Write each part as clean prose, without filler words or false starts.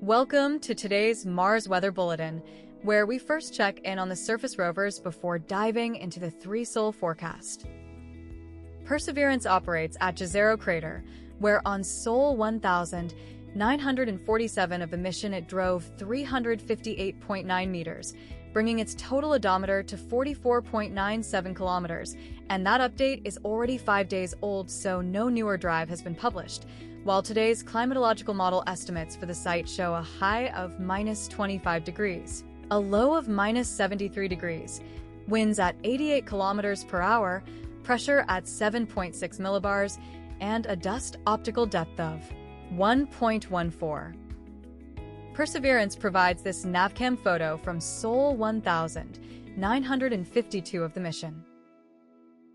Welcome to today's Mars Weather Bulletin, where we first check in on the surface rovers before diving into the three-sol forecast. Perseverance operates at Jezero Crater, where on Sol 1947 of the mission it drove 358.9 meters, bringing its total odometer to 44.97 kilometers, and that update is already 5 days old, so no newer drive has been published. While today's climatological model estimates for the site show a high of minus 25 degrees, a low of minus 73 degrees, winds at 88 kilometers per hour, pressure at 7.6 millibars, and a dust optical depth of 1.14. Perseverance provides this navcam photo from Sol 1952 of the mission.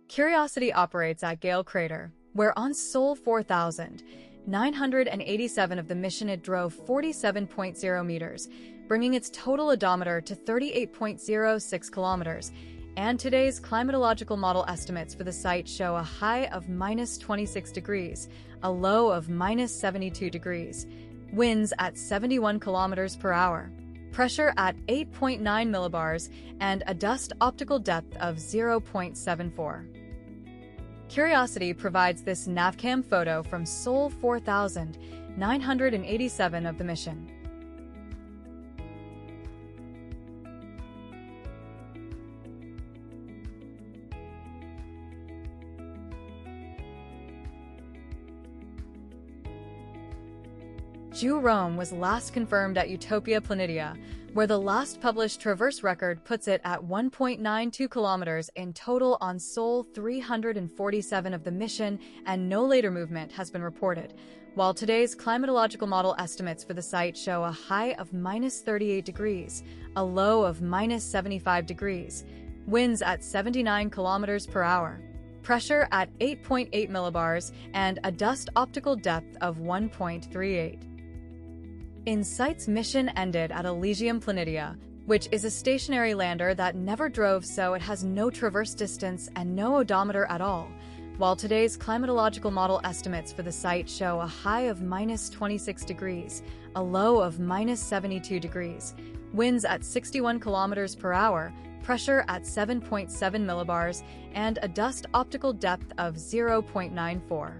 Curiosity operates at Gale Crater, where on Sol 4987 of the mission it drove 47.0 meters, bringing its total odometer to 38.06 kilometers, and today's climatological model estimates for the site show a high of minus 26 degrees, a low of minus 72 degrees, winds at 71 kilometers per hour, pressure at 8.9 millibars, and a dust optical depth of 0.74. Curiosity provides this navcam photo from Sol 4987 of the mission. Rome was last confirmed at Utopia Planitia, where the last published traverse record puts it at 1.92 kilometers in total on Sol 347 of the mission, and no later movement has been reported, while today's climatological model estimates for the site show a high of minus 38 degrees, a low of minus 75 degrees, winds at 79 kilometers per hour, pressure at 8.8 millibars, and a dust optical depth of 1.38. InSight's mission ended at Elysium Planitia, which is a stationary lander that never drove, so it has no traverse distance and no odometer at all, while today's climatological model estimates for the site show a high of minus 26 degrees, a low of minus 72 degrees, winds at 61 kilometers per hour, pressure at 7.7 millibars, and a dust optical depth of 0.94.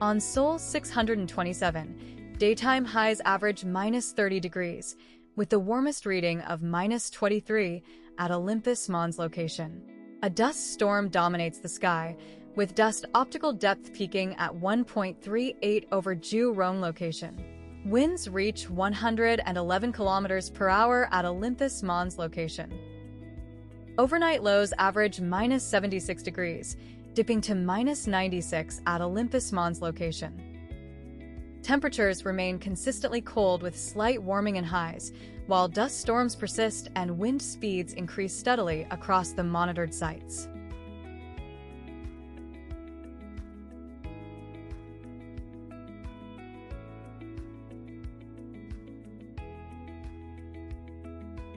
On Sol 627, daytime highs average minus 30 degrees, with the warmest reading of minus 23 at Olympus Mons location. A dust storm dominates the sky, with dust optical depth peaking at 1.38 over Rome location. Winds reach 111 kilometers per hour at Olympus Mons location. Overnight lows average minus 76 degrees, dipping to minus 96 at Olympus Mons location. Temperatures remain consistently cold with slight warming in highs, while dust storms persist and wind speeds increase steadily across the monitored sites.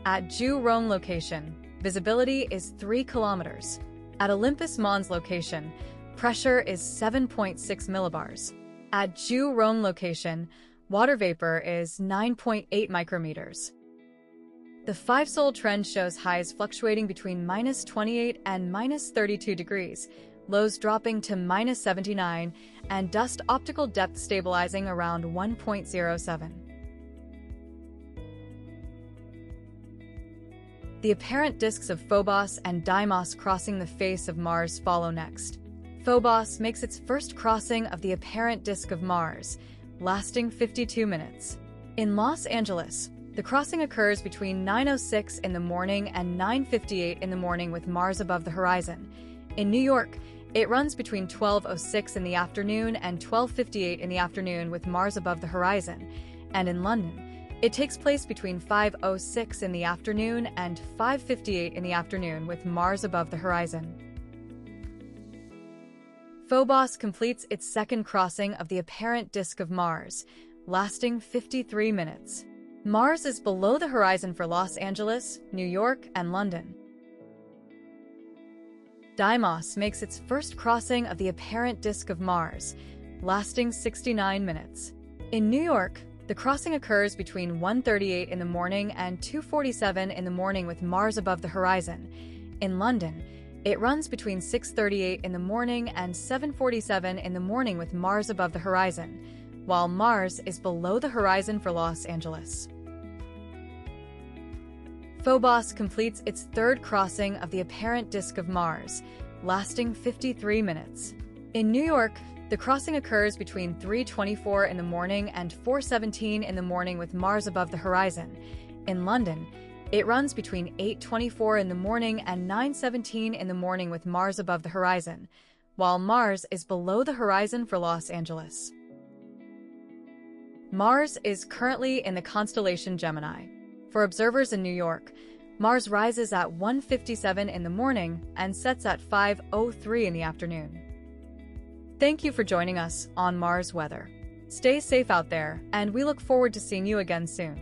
At Rome location, visibility is 3 kilometers. At Olympus Mons location, pressure is 7.6 millibars. At Rome location, water vapor is 9.8 micrometers. The 5-sol trend shows highs fluctuating between minus 28 and minus 32 degrees, lows dropping to minus 79, and dust optical depth stabilizing around 1.07. The apparent disks of Phobos and Deimos crossing the face of Mars follow next. Phobos makes its first crossing of the apparent disk of Mars, lasting 52 minutes. In Los Angeles, the crossing occurs between 9:06 in the morning and 9:58 in the morning with Mars above the horizon. In New York, it runs between 12:06 in the afternoon and 12:58 in the afternoon with Mars above the horizon. And in London, it takes place between 5:06 in the afternoon and 5:58 in the afternoon with Mars above the horizon. Phobos completes its second crossing of the apparent disk of Mars, lasting 53 minutes. Mars is below the horizon for Los Angeles, New York, and London. Deimos makes its first crossing of the apparent disk of Mars, lasting 69 minutes. In New York, The crossing occurs between 1:38 in the morning and 2:47 in the morning with Mars above the horizon. In London, it runs between 6:38 in the morning and 7:47 in the morning with Mars above the horizon, while Mars is below the horizon for Los Angeles. Phobos completes its third crossing of the apparent disk of Mars, lasting 53 minutes. In New York, the crossing occurs between 3:24 in the morning and 4:17 in the morning with Mars above the horizon. In London, it runs between 8:24 in the morning and 9:17 in the morning with Mars above the horizon, while Mars is below the horizon for Los Angeles. Mars is currently in the constellation Gemini. For observers in New York, Mars rises at 1:57 in the morning and sets at 5:03 in the afternoon. Thank you for joining us on Mars Weather. Stay safe out there, and we look forward to seeing you again soon.